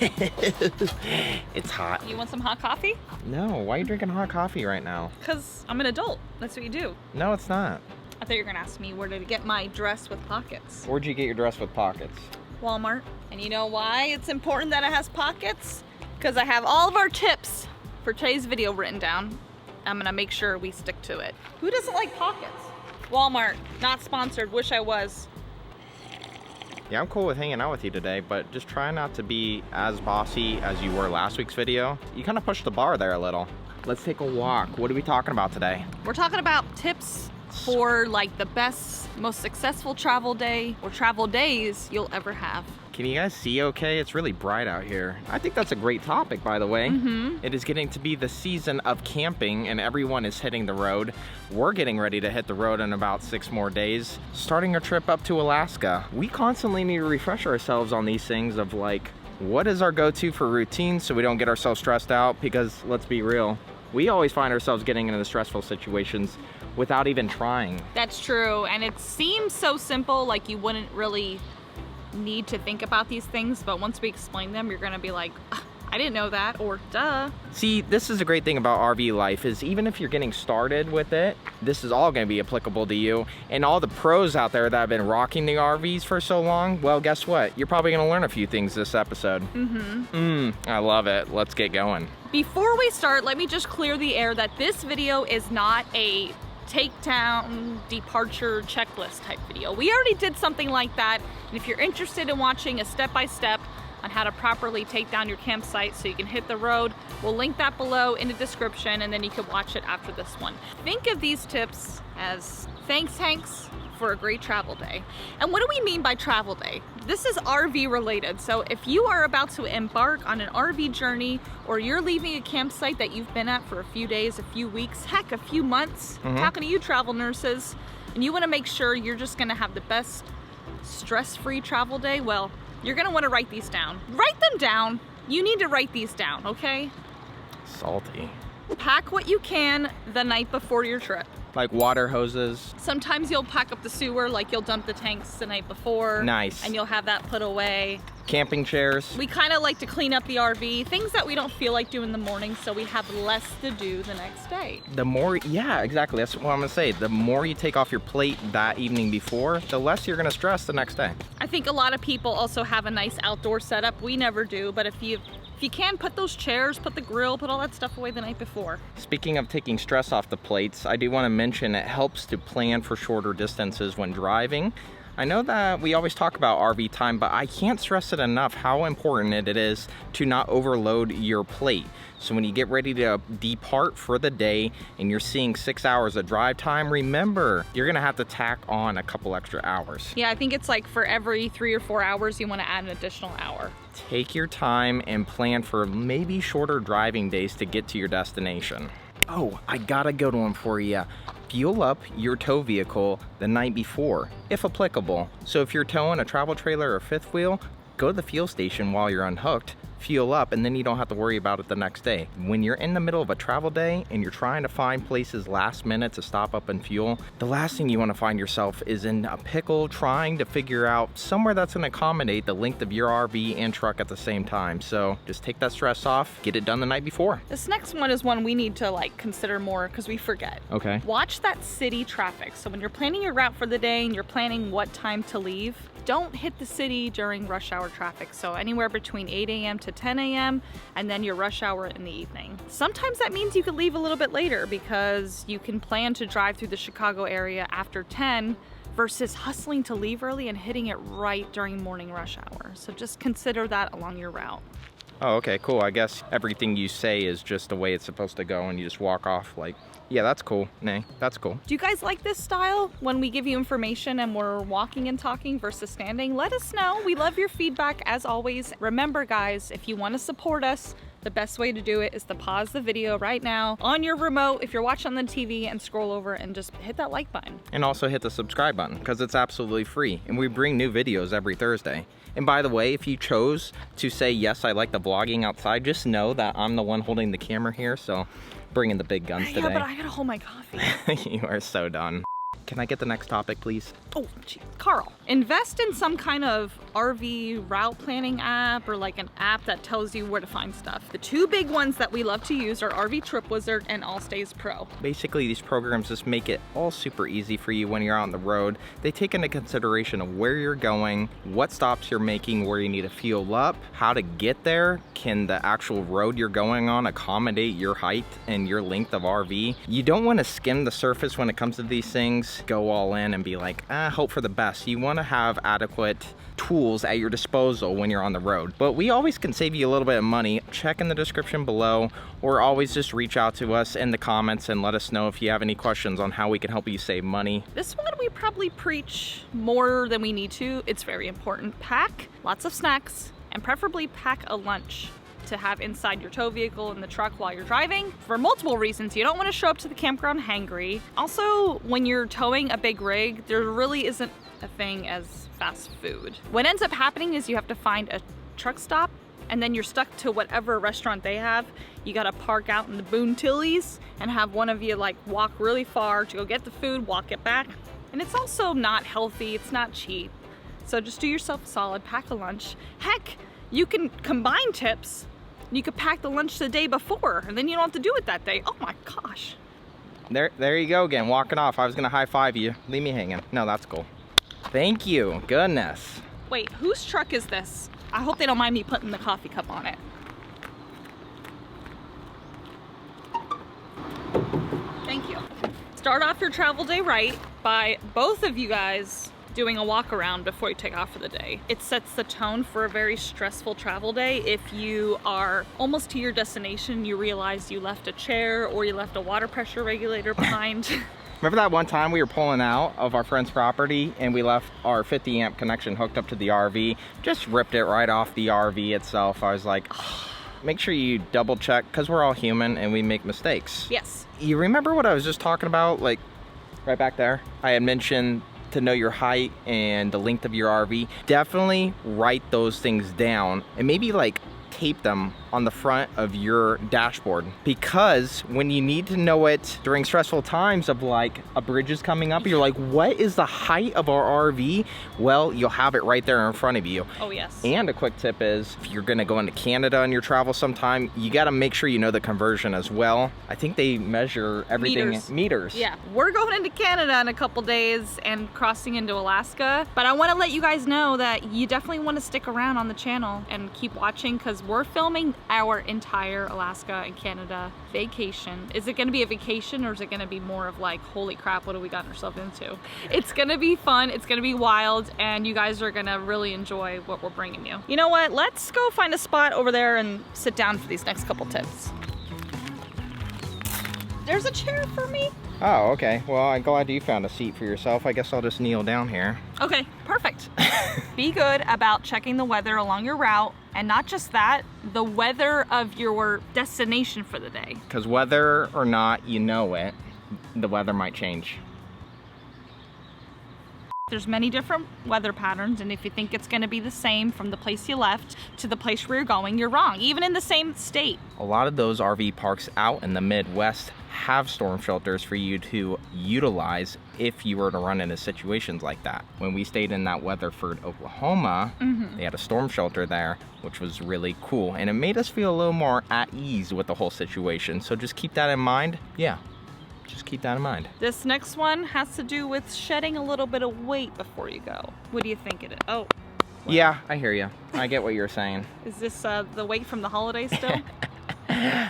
It's hot. You want some hot coffee? No, why are you drinking hot coffee right now? Because I'm an adult. That's what you do. No, it's not. I thought you were going to ask me where to get my dress with pockets. Where'd you get your dress with pockets? Walmart. And you know why it's important that it has pockets? Because I have all of our tips for today's video written down. I'm going to make sure we stick to it. Who doesn't like pockets? Walmart. Not sponsored. Wish I was. Yeah, I'm cool with hanging out with you today, but just try not to be as bossy as you were last week's video. You kind of pushed the bar there a little. Let's take a walk. What are we talking about today? We're talking about tips for like the best, most successful travel day or travel days you'll ever have. Can you guys see okay? It's really bright out here. I think that's a great topic, by the way. It is getting to be the season of camping and everyone is hitting the road. We're getting ready to hit the road in about 6 more days, starting a trip up to Alaska. We constantly need to refresh ourselves on these things of like, what is our go-to for routine so we don't get ourselves stressed out? Because let's be real, we always find ourselves getting into stressful situations without even trying. That's true, and it seems so simple, like you wouldn't really need to think about these things, but once we explain them, you're gonna be like, I didn't know that, or duh. See, this is a great thing about RV life is even if you're getting started with it, this is all gonna be applicable to you. And all the pros out there that have been rocking the RVs for so long, well, guess what? You're probably gonna learn a few things this episode. I love it. Let's get going. Before we start, let me just clear the air that this video is not a takedown departure checklist type video. We already did something like that, and if you're interested in watching a step-by-step on how to properly take down your campsite so you can hit the road, we'll link that below in the description, and then you can watch it after this one. Think of these tips as thanks, Hanks, for a great travel day. And what do we mean by travel day? This is RV related, so if you are about to embark on an RV journey or you're leaving a campsite that you've been at for a few days, a few weeks, heck, a few months, talking to you travel nurses, and you want to make sure you're just going to have the best stress-free travel day, well, you're going to want to write these down. Write them down. You need to write these down, okay? Salty. Pack what you can the night before your trip. Like water hoses. Sometimes you'll pack up the sewer, like you'll dump the tanks the night before. Nice. And you'll have that put away. Camping chairs. We kind of like to clean up the RV, things that we don't feel like doing in the morning, so we have less to do the next day. The more, yeah, exactly. That's what I'm gonna say. The more you take off your plate that evening before, the less you're gonna stress the next day. I think a lot of people also have a nice outdoor setup. We never do, but if you can, put those chairs, put the grill, put all that stuff away the night before. Speaking of taking stress off the plates, I do want to mention it helps to plan for shorter distances when driving. I know that we always talk about RV time, but I can't stress it enough how important it is to not overload your plate. So when you get ready to depart for the day and you're seeing 6 hours of drive time, remember, you're gonna have to tack on a couple extra hours. Yeah, I think it's like for every 3 or 4 hours, you wanna add an additional hour. Take your time and plan for maybe shorter driving days to get to your destination. Oh, I got a good one for you. Fuel up your tow vehicle the night before, if applicable. So if you're towing a travel trailer or fifth wheel, go to the fuel station while you're unhooked, fuel up, and then you don't have to worry about it the next day. When you're in the middle of a travel day and you're trying to find places last minute to stop up and fuel, the last thing you want to find yourself is in a pickle trying to figure out somewhere that's going to accommodate the length of your RV and truck at the same time. So just take that stress off, get it done the night before. This next one is one we need to like consider more because we forget. Okay. Watch that city traffic. So when you're planning your route for the day and you're planning what time to leave, don't hit the city during rush hour traffic. So anywhere between 8 a.m. to 10 a.m. and then your rush hour in the evening. Sometimes that means you could leave a little bit later because you can plan to drive through the Chicago area after 10 versus hustling to leave early and hitting it right during morning rush hour. So just consider that along your route. Oh, okay, cool. I guess everything you say is just the way it's supposed to go and you just walk off like, yeah, that's cool. Nay, that's cool. Do you guys like this style when we give you information and we're walking and talking versus standing? Let us know. We love your feedback as always. Remember guys, if you want to support us, the best way to do it is to pause the video right now on your remote if you're watching on the TV and scroll over and just hit that like button. And also hit the subscribe button because it's absolutely free and we bring new videos every Thursday. And by the way, if you chose to say, yes, I like the vlogging outside, just know that I'm the one holding the camera here, so bringing the big guns today. Yeah, but I gotta hold my coffee. You are so done. Can I get the next topic, please? Oh, gee, Carl. Invest in some kind of RV route planning app or like an app that tells you where to find stuff. The two big ones that we love to use are RV Trip Wizard and Allstays Pro. Basically, these programs just make it all super easy for you when you're out on the road. They take into consideration of where you're going, what stops you're making, where you need to fuel up, how to get there. Can the actual road you're going on accommodate your height and your length of RV? You don't want to skim the surface when it comes to these things, go all in and be like, hope for the best. You want to have adequate tools at your disposal when you're on the road. But we always can save you a little bit of money. Check in the description below, or always just reach out to us in the comments and let us know if you have any questions on how we can help you save money. This one we probably preach more than we need to. It's very important. Pack lots of snacks and preferably pack a lunch to have inside your tow vehicle in the truck while you're driving for multiple reasons. You don't want to show up to the campground hangry. Also, when you're towing a big rig, there really isn't a thing as fast food. What ends up happening is you have to find a truck stop and then you're stuck to whatever restaurant they have. You gotta park out in the Boontillies and have one of you like walk really far to go get the food, walk it back. And it's also not healthy, it's not cheap. So just do yourself a solid, pack a lunch. Heck, you can combine tips. You could pack the lunch the day before and then you don't have to do it that day. Oh my gosh. There you go again, walking off. I was gonna high five you. Leave me hanging. No, that's cool. Thank you, goodness. Wait, whose truck is this? I hope they don't mind me putting the coffee cup on it. Thank you. Start off your travel day right by both of you guys doing a walk around before you take off for the day. It sets the tone for a very stressful travel day. If you are almost to your destination, you realize you left a chair or you left a water pressure regulator behind. Remember that one time we were pulling out of our friend's property and we left our 50 amp connection hooked up to the RV, just ripped it right off the RV itself. I was like, make sure you double check, because we're all human and we make mistakes. Yes. You remember what I was just talking about? Like right back there, I had mentioned to know your height and the length of your RV. Definitely write those things down and maybe like tape them on the front of your dashboard, because when you need to know it during stressful times of like a bridge is coming up, you're like, what is the height of our RV? Well, you'll have it right there in front of you. Oh yes. And a quick tip is, if you're gonna go into Canada on your travel sometime, you gotta make sure you know the conversion as well. I think they measure everything meters. Yeah, we're going into Canada in a couple days and crossing into Alaska, but I want to let you guys know that you definitely want to stick around on the channel and keep watching, because we're filming our entire Alaska and Canada vacation. Is it going to be a vacation, or is it going to be more of like, holy crap, what have we gotten ourselves into? It's going to be fun, it's going to be wild, and you guys are going to really enjoy what we're bringing you. You know what, let's go find a spot over there and sit down for these next couple tips. There's a chair for me. Oh, okay. Well, I'm glad you found a seat for yourself. I guess I'll just kneel down here. Okay, perfect. Be good about checking the weather along your route, and not just that, the weather of your destination for the day. Because whether or not you know it, the weather might change. There's many different weather patterns, and if you think it's going to be the same from the place you left to the place where you're going, you're wrong, even in the same state. A lot of those RV parks out in the Midwest have storm shelters for you to utilize if you were to run into situations like that. When we stayed in that Weatherford, Oklahoma, they had a storm shelter there, which was really cool, and it made us feel a little more at ease with the whole situation. So just keep that in mind. Yeah, just keep that in mind. This next one has to do with shedding a little bit of weight before you go. What do you think it is? Oh. Well. Yeah, I hear you. I get what you're saying. Is this the weight from the holidays still?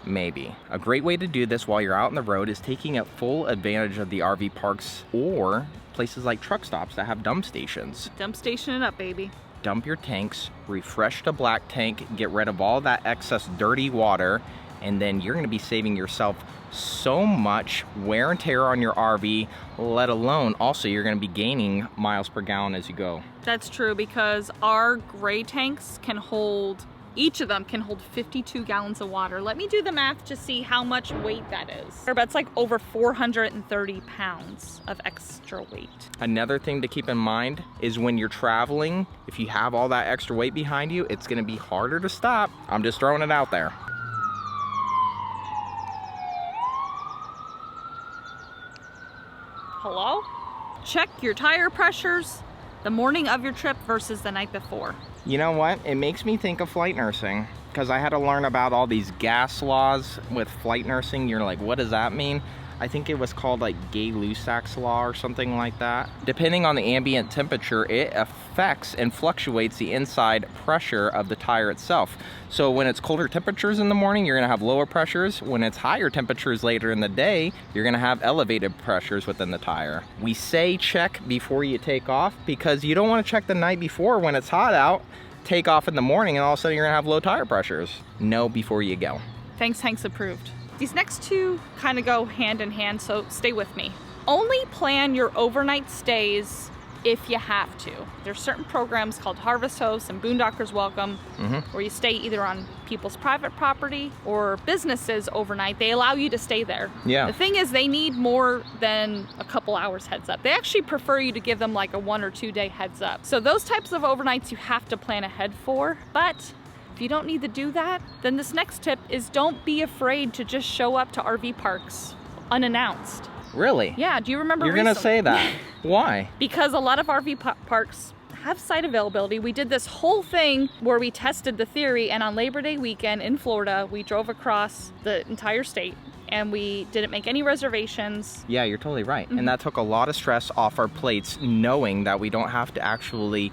Maybe. A great way to do this while you're out on the road is taking full advantage of the RV parks or places like truck stops that have dump stations. Dump station it up, baby. Dump your tanks, refresh the black tank, get rid of all that excess dirty water, and then you're going to be saving yourself so much wear and tear on your RV, let alone also you're going to be gaining miles per gallon as you go. That's true, because our gray tanks can hold, each of them can hold 52 gallons of water. Let me do the math to see how much weight that is. That's like over 430 pounds of extra weight. Another thing to keep in mind is when you're traveling, if you have all that extra weight behind you, it's going to be harder to stop. I'm just throwing it out there. Hello? check your tire pressures the morning of your trip versus the night before. You know what? It makes me think of flight nursing because I had to learn about all these gas laws with flight nursing. You're like, what does that mean? I think it was called like Gay-Lussac's law or something like that. Depending on the ambient temperature, it affects and fluctuates the inside pressure of the tire itself. So when it's colder temperatures in the morning, you're gonna have lower pressures. When it's higher temperatures later in the day, you're gonna have elevated pressures within the tire. We say check before you take off because you don't wanna check the night before when it's hot out, take off in the morning, and all of a sudden you're gonna have low tire pressures. Know before you go. Thanks, Hanks approved. These next two kind of go hand in hand, so stay with me. Only plan your overnight stays if you have to. There's certain programs called Harvest Hosts and Boondockers Welcome where you stay either on people's private property or businesses overnight. They allow you to stay there. Yeah. The thing is, they need more than a couple hours heads up. They actually prefer you to give them like a 1 or 2 day heads up. So those types of overnights you have to plan ahead for, but if you don't need to do that, then this next tip is don't be afraid to just show up to RV parks unannounced. Really? Yeah, do you remember You're gonna recently? say that. Why? Because a lot of RV parks have site availability. We did this whole thing where we tested the theory, and on Labor Day weekend in Florida, we drove across the entire state and we didn't make any reservations. Yeah, you're totally right. And that took a lot of stress off our plates, knowing that we don't have to actually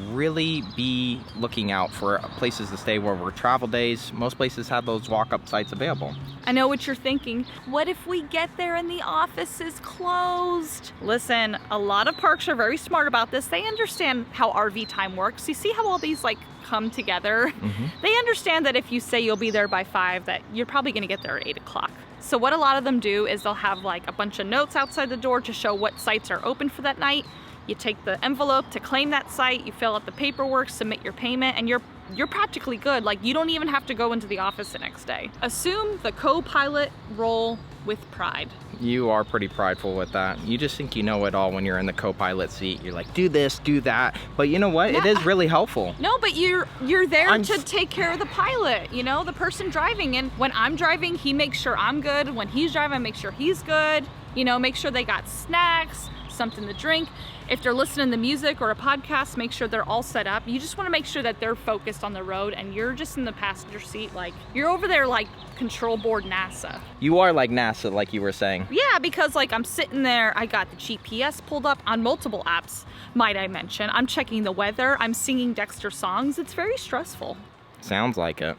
really be looking out for places to stay where we're travel days. Most places have those walk-up sites available. I know what you're thinking. What if we get there and the office is closed? Listen, a lot of parks are very smart about this. They understand how RV time works. You see how all these like come together? They understand that if you say you'll be there by 5, that you're probably gonna get there at 8 o'clock. So what a lot of them do is they'll have like a bunch of notes outside the door to show what sites are open for that night. You take the envelope to claim that site, you fill out the paperwork, submit your payment, and you're practically good. Like, you don't even have to go into the office the next day. Assume the co-pilot role with pride. You are pretty prideful with that. You just think you know it all when you're in the co-pilot seat. You're like, do this, do that. But you know what? It is really helpful. No, but you're there to take care of the pilot, you know, the person driving. And when I'm driving, he makes sure I'm good. When he's driving, I make sure he's good. You know, make sure they got snacks, something to drink. If they're listening to music or a podcast, make sure they're all set up. You just want to make sure that they're focused on the road and you're just in the passenger seat. Like, you're over there like control board NASA. You are like NASA, like you were saying. Yeah, because like I'm sitting there, I got the GPS pulled up on multiple apps, might I mention. I'm checking the weather, I'm singing Dexter songs. It's very stressful. Sounds like it.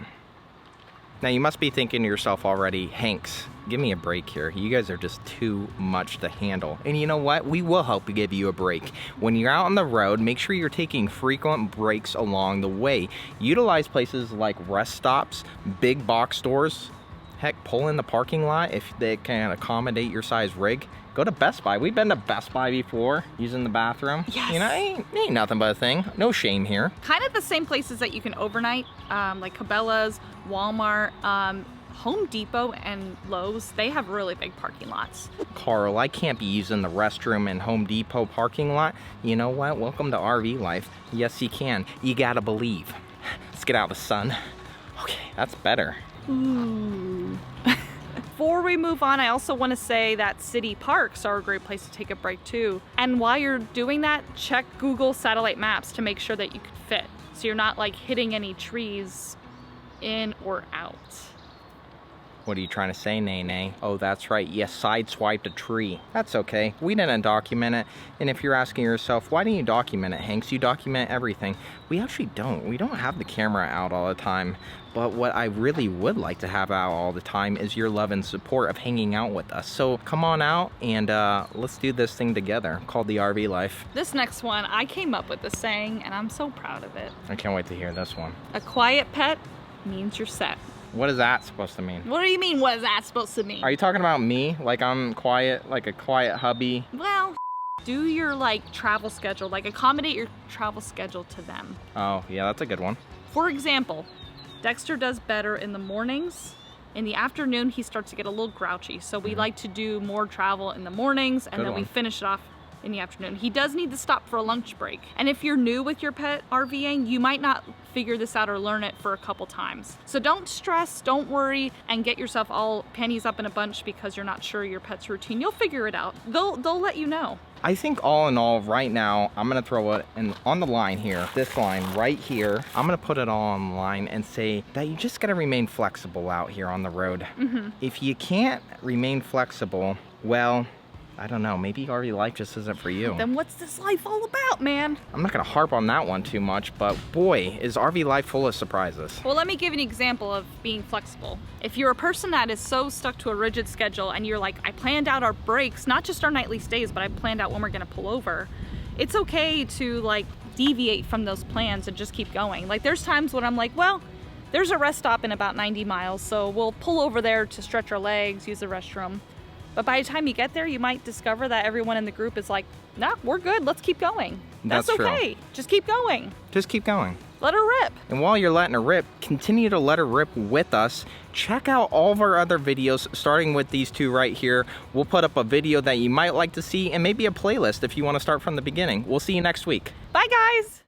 Now you must be thinking to yourself already, Hanks, give me a break here. You guys are just too much to handle. And you know what? We will help give you a break. When you're out on the road, make sure you're taking frequent breaks along the way. Utilize places like rest stops, big box stores. Heck, pull in the parking lot if they can accommodate your size rig. Go to Best Buy. We've been to Best Buy before, using the bathroom. Yes. You know, ain't nothing but a thing. No shame here. Kind of the same places that you can overnight, like Cabela's, Walmart, Home Depot and Lowe's, they have really big parking lots. Carl, I can't be using the restroom in Home Depot parking lot. You know what? Welcome to RV life. Yes, you can. You gotta believe. Let's get out of the sun. Okay, that's better. Ooh. Before we move on, I also want to say that city parks are a great place to take a break too. And while you're doing that, check Google satellite maps to make sure that you can fit. So you're not like hitting any trees in or out. What are you trying to say, Nene? Oh, that's right. You sideswiped a tree. That's okay. We didn't document it. And if you're asking yourself, why didn't you document it, Hanks? You document everything. We actually don't. We don't have the camera out all the time. But what I really would like to have out all the time is your love and support of hanging out with us. So come on out and let's do this thing together called the RV life. This next one, I came up with the saying and I'm so proud of it. I can't wait to hear this one. A quiet pet means you're set. What is that supposed to mean? What do you mean, what is that supposed to mean? Are you talking about me? Like I'm quiet, like a quiet hubby? Well, do your like travel schedule, like accommodate your travel schedule to them. Oh, yeah, that's a good one. For example, Dexter does better in the mornings. In the afternoon, he starts to get a little grouchy. So we like to do more travel in the mornings and then we finish it off in the afternoon. He does need to stop for a lunch break. And if you're new with your pet RVing, you might not figure this out or learn it for a couple times. So don't stress, don't worry, and get yourself all panties up in a bunch because you're not sure your pet's routine. You'll figure it out. They'll let you know. I think all in all, right now, I'm gonna throw it on the line here, this line right here. I'm gonna put it all on the line and say that you just gotta remain flexible out here on the road. If you can't remain flexible, well, I don't know, maybe RV life just isn't for you. Then what's this life all about, man? I'm not gonna harp on that one too much, but boy, is RV life full of surprises. Well, let me give you an example of being flexible. If you're a person that is so stuck to a rigid schedule and you're like, I planned out our breaks, not just our nightly stays, but I planned out when we're gonna pull over, it's okay to like deviate from those plans and just keep going. Like there's times when I'm like, well, there's a rest stop in about 90 miles, so we'll pull over there to stretch our legs, use the restroom. But by the time you get there, you might discover that everyone in the group is like, nah, we're good, let's keep going. That's okay, just keep going. Just keep going. Let her rip. And while you're letting her rip, continue to let her rip with us. Check out all of our other videos, starting with these two right here. We'll put up a video that you might like to see and maybe a playlist if you want to start from the beginning. We'll see you next week. Bye, guys.